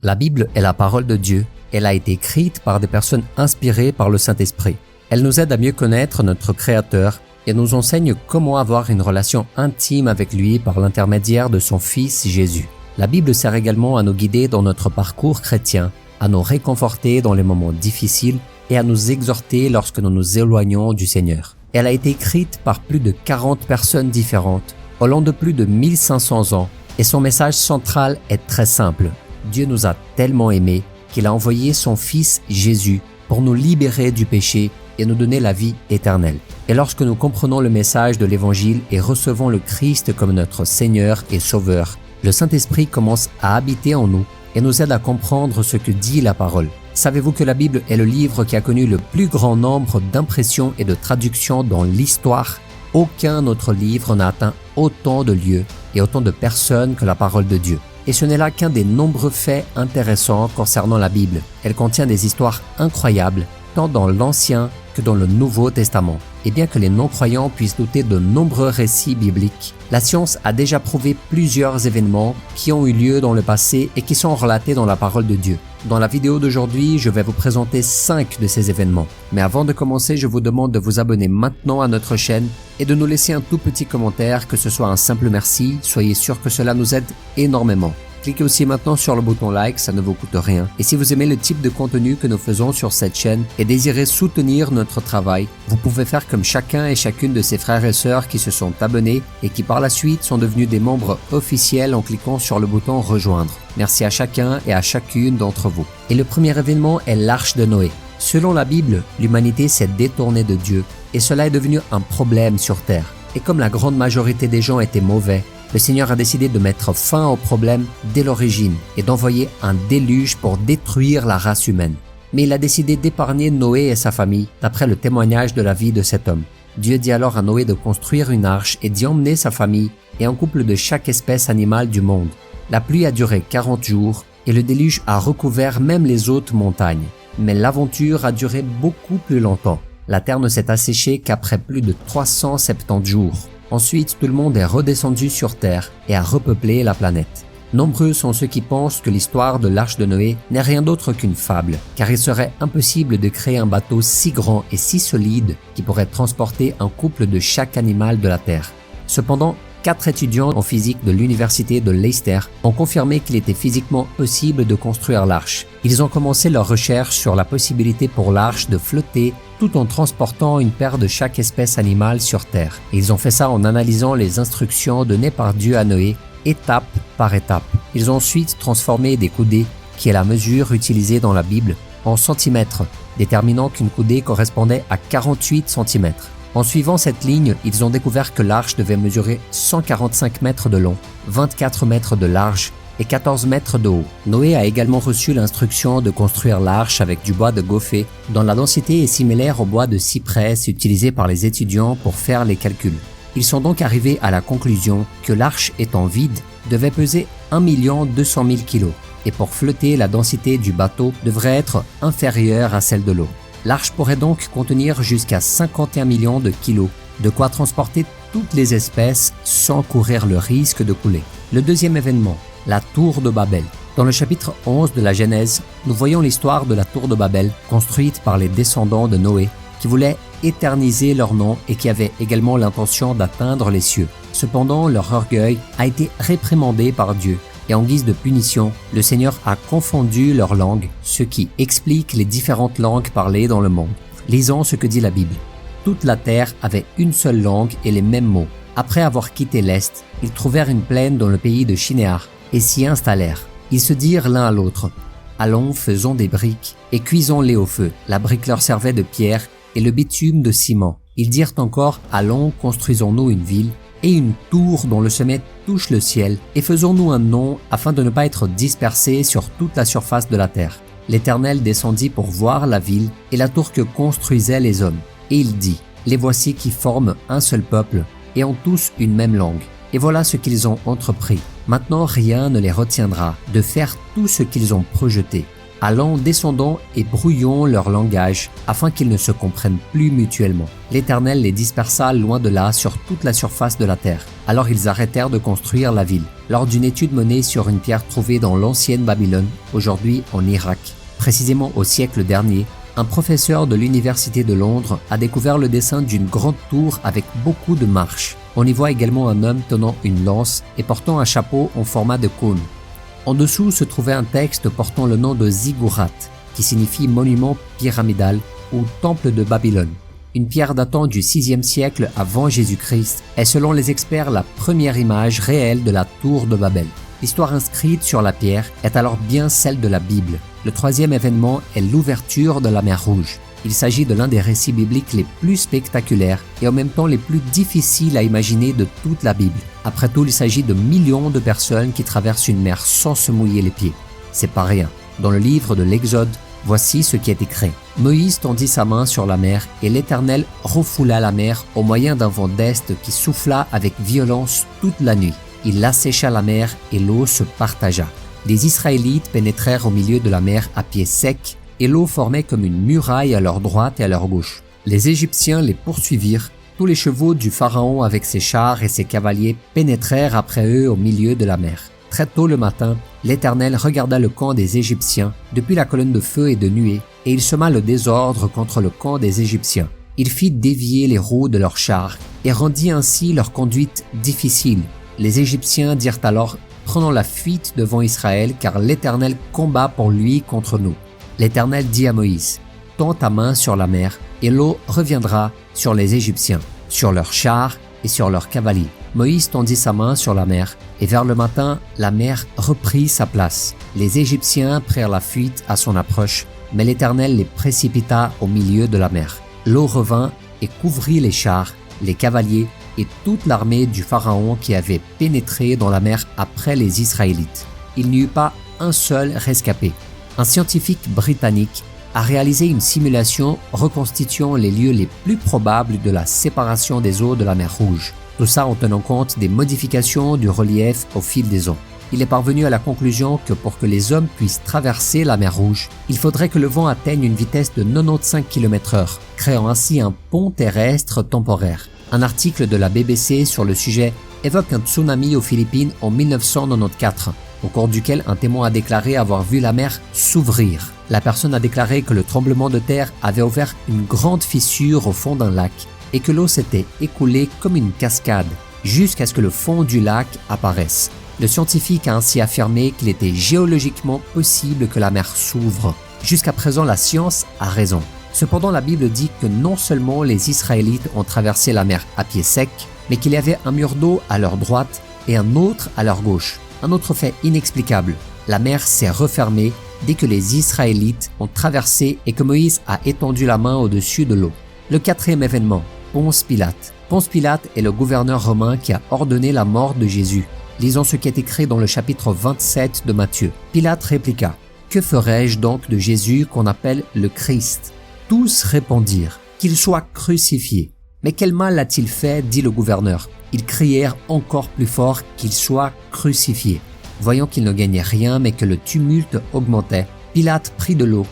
La Bible est la parole de Dieu. Elle a été écrite par des personnes inspirées par le Saint-Esprit. Elle nous aide à mieux connaître notre Créateur et nous enseigne comment avoir une relation intime avec lui par l'intermédiaire de son Fils Jésus. La Bible sert également à nous guider dans notre parcours chrétien, à nous réconforter dans les moments difficiles et à nous exhorter lorsque nous nous éloignons du Seigneur. Elle a été écrite par plus de 40 personnes différentes, au long de plus de 1500 ans, et son message central est très simple. Dieu nous a tellement aimés qu'il a envoyé son Fils Jésus pour nous libérer du péché et nous donner la vie éternelle. Et lorsque nous comprenons le message de l'Évangile et recevons le Christ comme notre Seigneur et Sauveur, le Saint-Esprit commence à habiter en nous et nous aide à comprendre ce que dit la parole. Savez-vous que la Bible est le livre qui a connu le plus grand nombre d'impressions et de traductions dans l'histoire? Aucun autre livre n'a atteint autant de lieux et autant de personnes que la parole de Dieu. Et ce n'est là qu'un des nombreux faits intéressants concernant la Bible. Elle contient des histoires incroyables, tant dans l'Ancien que dans le Nouveau Testament. Et bien que les non-croyants puissent douter de nombreux récits bibliques, la science a déjà prouvé plusieurs événements qui ont eu lieu dans le passé et qui sont relatés dans la parole de Dieu. Dans la vidéo d'aujourd'hui, je vais vous présenter 5 de ces événements. Mais avant de commencer, je vous demande de vous abonner maintenant à notre chaîne et de nous laisser un tout petit commentaire, que ce soit un simple merci. Soyez sûr que cela nous aide énormément. Cliquez aussi maintenant sur le bouton like, ça ne vous coûte rien. Et si vous aimez le type de contenu que nous faisons sur cette chaîne et désirez soutenir notre travail, vous pouvez faire comme chacun et chacune de ces frères et sœurs qui se sont abonnés et qui par la suite sont devenus des membres officiels en cliquant sur le bouton rejoindre. Merci à chacun et à chacune d'entre vous. Et le premier événement est l'Arche de Noé. Selon la Bible, l'humanité s'est détournée de Dieu et cela est devenu un problème sur Terre. Et comme la grande majorité des gens étaient mauvais, le Seigneur a décidé de mettre fin au problème dès l'origine et d'envoyer un déluge pour détruire la race humaine. Mais il a décidé d'épargner Noé et sa famille, d'après le témoignage de la vie de cet homme. Dieu dit alors à Noé de construire une arche et d'y emmener sa famille et un couple de chaque espèce animale du monde. La pluie a duré 40 jours et le déluge a recouvert même les hautes montagnes. Mais l'aventure a duré beaucoup plus longtemps. La terre ne s'est asséchée qu'après plus de 370 jours. Ensuite, tout le monde est redescendu sur Terre et a repeuplé la planète. Nombreux sont ceux qui pensent que l'histoire de l'Arche de Noé n'est rien d'autre qu'une fable, car il serait impossible de créer un bateau si grand et si solide qui pourrait transporter un couple de chaque animal de la Terre. Cependant, 4 étudiants en physique de l'université de Leicester ont confirmé qu'il était physiquement possible de construire l'arche. Ils ont commencé leurs recherches sur la possibilité pour l'arche de flotter tout en transportant une paire de chaque espèce animale sur Terre. Et ils ont fait ça en analysant les instructions données par Dieu à Noé, étape par étape. Ils ont ensuite transformé des coudées, qui est la mesure utilisée dans la Bible, en centimètres, déterminant qu'une coudée correspondait à 48 centimètres. En suivant cette ligne, ils ont découvert que l'arche devait mesurer 145 mètres de long, 24 mètres de large et 14 mètres de haut. Noé a également reçu l'instruction de construire l'arche avec du bois de gopher, dont la densité est similaire au bois de cyprès utilisé par les étudiants pour faire les calculs. Ils sont donc arrivés à la conclusion que l'arche étant vide devait peser 1 200 000 kg et pour flotter, la densité du bateau devrait être inférieure à celle de l'eau. L'arche pourrait donc contenir jusqu'à 51 millions de kilos, de quoi transporter toutes les espèces sans courir le risque de couler. Le deuxième événement, la tour de Babel. Dans le chapitre 11 de la Genèse, nous voyons l'histoire de la tour de Babel, construite par les descendants de Noé, qui voulaient éterniser leur nom et qui avaient également l'intention d'atteindre les cieux. Cependant, leur orgueil a été réprimandé par Dieu. Et en guise de punition, le Seigneur a confondu leurs langues, ce qui explique les différentes langues parlées dans le monde. Lisons ce que dit la Bible. Toute la terre avait une seule langue et les mêmes mots. Après avoir quitté l'Est, ils trouvèrent une plaine dans le pays de Shinéar et s'y installèrent. Ils se dirent l'un à l'autre, « Allons, faisons des briques et cuisons-les au feu. » La brique leur servait de pierre et le bitume de ciment. Ils dirent encore, « Allons, construisons-nous une ville et une tour dont le sommet touche le ciel, et faisons-nous un nom afin de ne pas être dispersés sur toute la surface de la terre. » L'Éternel descendit pour voir la ville et la tour que construisaient les hommes. Et il dit, « Les voici qui forment un seul peuple et ont tous une même langue. Et voilà ce qu'ils ont entrepris. Maintenant rien ne les retiendra de faire tout ce qu'ils ont projeté. Allons, descendons et brouillons leur langage, afin qu'ils ne se comprennent plus mutuellement. L'Éternel les dispersa loin de là sur toute la surface de la terre. Alors ils arrêtèrent de construire la ville, lors d'une étude menée sur une pierre trouvée dans l'ancienne Babylone, aujourd'hui en Irak. Précisément au siècle dernier, un professeur de l'Université de Londres a découvert le dessin d'une grande tour avec beaucoup de marches. On y voit également un homme tenant une lance et portant un chapeau en format de cône. En dessous se trouvait un texte portant le nom de Ziggurat, qui signifie monument pyramidal ou temple de Babylone. Une pierre datant du VIe siècle avant Jésus-Christ est selon les experts la première image réelle de la tour de Babel. L'histoire inscrite sur la pierre est alors bien celle de la Bible. Le troisième événement est l'ouverture de la mer Rouge. Il s'agit de l'un des récits bibliques les plus spectaculaires et en même temps les plus difficiles à imaginer de toute la Bible. Après tout, il s'agit de millions de personnes qui traversent une mer sans se mouiller les pieds. C'est pas rien. Dans le livre de l'Exode, voici ce qui est écrit. Moïse tendit sa main sur la mer et l'Éternel refoula la mer au moyen d'un vent d'est qui souffla avec violence toute la nuit. Il assécha la mer et l'eau se partagea. Les Israélites pénétrèrent au milieu de la mer à pied sec et l'eau formait comme une muraille à leur droite et à leur gauche. Les Égyptiens les poursuivirent. Tous les chevaux du pharaon avec ses chars et ses cavaliers pénétrèrent après eux au milieu de la mer. Très tôt le matin, l'Éternel regarda le camp des Égyptiens depuis la colonne de feu et de nuée, et il sema le désordre contre le camp des Égyptiens. Il fit dévier les roues de leurs chars et rendit ainsi leur conduite difficile. Les Égyptiens dirent alors « Prenons la fuite devant Israël, car l'Éternel combat pour lui contre nous. » L'Éternel dit à Moïse « Tends ta main sur la mer, et l'eau reviendra sur les Égyptiens, sur leurs chars et sur leurs cavaliers. » Moïse tendit sa main sur la mer, et vers le matin, la mer reprit sa place. Les Égyptiens prirent la fuite à son approche, mais l'Éternel les précipita au milieu de la mer. L'eau revint et couvrit les chars, les cavaliers et toute l'armée du Pharaon qui avait pénétré dans la mer après les Israélites. Il n'y eut pas un seul rescapé. Un scientifique britannique a réalisé une simulation reconstituant les lieux les plus probables de la séparation des eaux de la mer Rouge. Tout ça en tenant compte des modifications du relief au fil des ans. Il est parvenu à la conclusion que pour que les hommes puissent traverser la mer Rouge, il faudrait que le vent atteigne une vitesse de 95 km/h, créant ainsi un pont terrestre temporaire. Un article de la BBC sur le sujet évoque un tsunami aux Philippines en 1994, au cours duquel un témoin a déclaré avoir vu la mer s'ouvrir. La personne a déclaré que le tremblement de terre avait ouvert une grande fissure au fond d'un lac et que l'eau s'était écoulée comme une cascade jusqu'à ce que le fond du lac apparaisse. Le scientifique a ainsi affirmé qu'il était géologiquement possible que la mer s'ouvre. Jusqu'à présent, la science a raison. Cependant, la Bible dit que non seulement les Israélites ont traversé la mer à pied sec, mais qu'il y avait un mur d'eau à leur droite et un autre à leur gauche. Un autre fait inexplicable, la mer s'est refermée dès que les Israélites ont traversé et que Moïse a étendu la main au-dessus de l'eau. Le quatrième événement, Ponce Pilate. Ponce Pilate est le gouverneur romain qui a ordonné la mort de Jésus. Lisons ce qui est écrit dans le chapitre 27 de Matthieu. Pilate répliqua « Que ferai-je donc de Jésus qu'on appelle le Christ ?» Tous répondirent « Qu'il soit crucifié. » Mais quel mal a-t-il fait, dit le gouverneur. Ils crièrent encore plus fort qu'il soit crucifié. Voyant qu'il ne gagnait rien mais que le tumulte augmentait, Pilate prit de l'eau,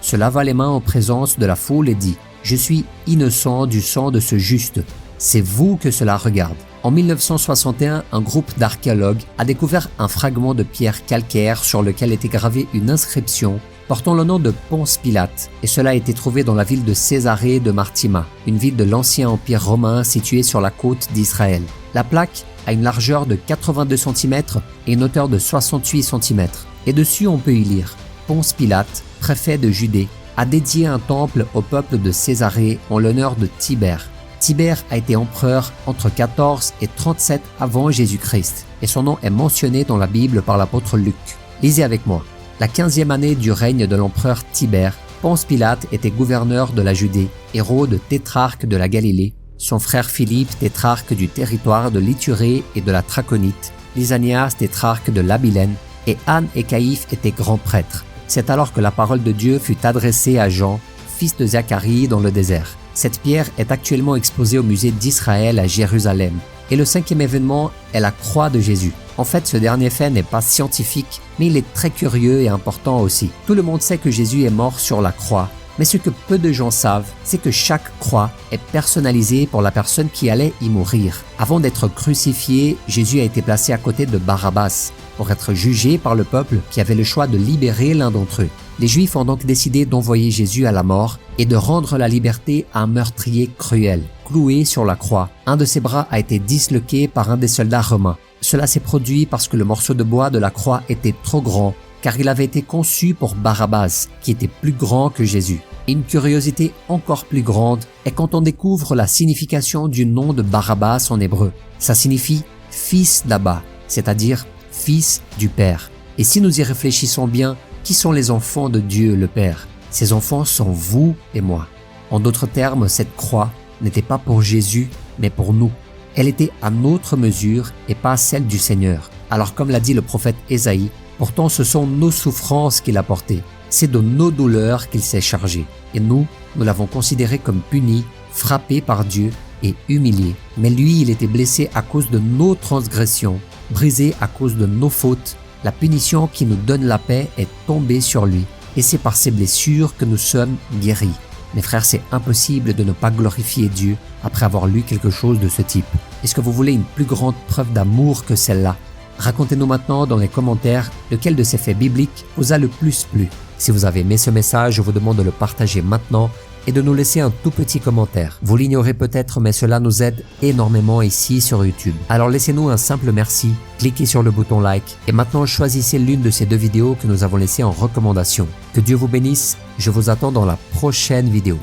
se lava les mains en présence de la foule et dit « Je suis innocent du sang de ce juste. C'est vous que cela regarde. » En 1961, un groupe d'archéologues a découvert un fragment de pierre calcaire sur lequel était gravée une inscription portant le nom de Ponce Pilate, et cela a été trouvé dans la ville de Césarée de Martima, une ville de l'ancien empire romain située sur la côte d'Israël. La plaque a une largeur de 82 cm et une hauteur de 68 cm, et dessus on peut y lire « Ponce Pilate, préfet de Judée, a dédié un temple au peuple de Césarée en l'honneur de Tibère. Tibère a été empereur entre 14 et 37 avant Jésus-Christ, et son nom est mentionné dans la Bible par l'apôtre Luc. Lisez avec moi. La 15e année du règne de l'empereur Tibère, Ponce Pilate était gouverneur de la Judée, Hérode tétrarque de la Galilée, son frère Philippe tétrarque du territoire de l'Ithurée et de la Traconite, Lysanias tétrarque de l'Abilène, et Anne et Caïphe étaient grands prêtres. C'est alors que la parole de Dieu fut adressée à Jean, fils de Zacharie, dans le désert. Cette pierre est actuellement exposée au musée d'Israël à Jérusalem. Et le cinquième événement est la croix de Jésus. En fait, ce dernier fait n'est pas scientifique, mais il est très curieux et important aussi. Tout le monde sait que Jésus est mort sur la croix, mais ce que peu de gens savent, c'est que chaque croix est personnalisée pour la personne qui allait y mourir. Avant d'être crucifié, Jésus a été placé à côté de Barabbas pour être jugé par le peuple qui avait le choix de libérer l'un d'entre eux. Les Juifs ont donc décidé d'envoyer Jésus à la mort et de rendre la liberté à un meurtrier cruel, cloué sur la croix. Un de ses bras a été disloqué par un des soldats romains. Cela s'est produit parce que le morceau de bois de la croix était trop grand, car il avait été conçu pour Barabbas, qui était plus grand que Jésus. Et une curiosité encore plus grande est quand on découvre la signification du nom de Barabbas en hébreu. Ça signifie « fils d'Abba », c'est-à-dire « fils du Père ». Et si nous y réfléchissons bien, qui sont les enfants de Dieu le Père? Ces enfants sont vous et moi. En d'autres termes, cette croix n'était pas pour Jésus, mais pour nous. Elle était à notre mesure et pas celle du Seigneur. Alors comme l'a dit le prophète Ésaïe, pourtant ce sont nos souffrances qu'il a portées. C'est de nos douleurs qu'il s'est chargé. Et nous l'avons considéré comme puni, frappé par Dieu et humilié. Mais lui, il était blessé à cause de nos transgressions, brisé à cause de nos fautes. La punition qui nous donne la paix est tombée sur lui. Et c'est par ces blessures que nous sommes guéris. Mes frères, c'est impossible de ne pas glorifier Dieu après avoir lu quelque chose de ce type. Est-ce que vous voulez une plus grande preuve d'amour que celle-là? Racontez-nous maintenant dans les commentaires lequel de ces faits bibliques vous a le plus plu. Si vous avez aimé ce message, je vous demande de le partager maintenant et de nous laisser un tout petit commentaire. Vous l'ignorez peut-être, mais cela nous aide énormément ici sur YouTube. Alors laissez-nous un simple merci, cliquez sur le bouton like et maintenant choisissez l'une de ces deux vidéos que nous avons laissées en recommandation. Que Dieu vous bénisse, je vous attends dans la prochaine vidéo.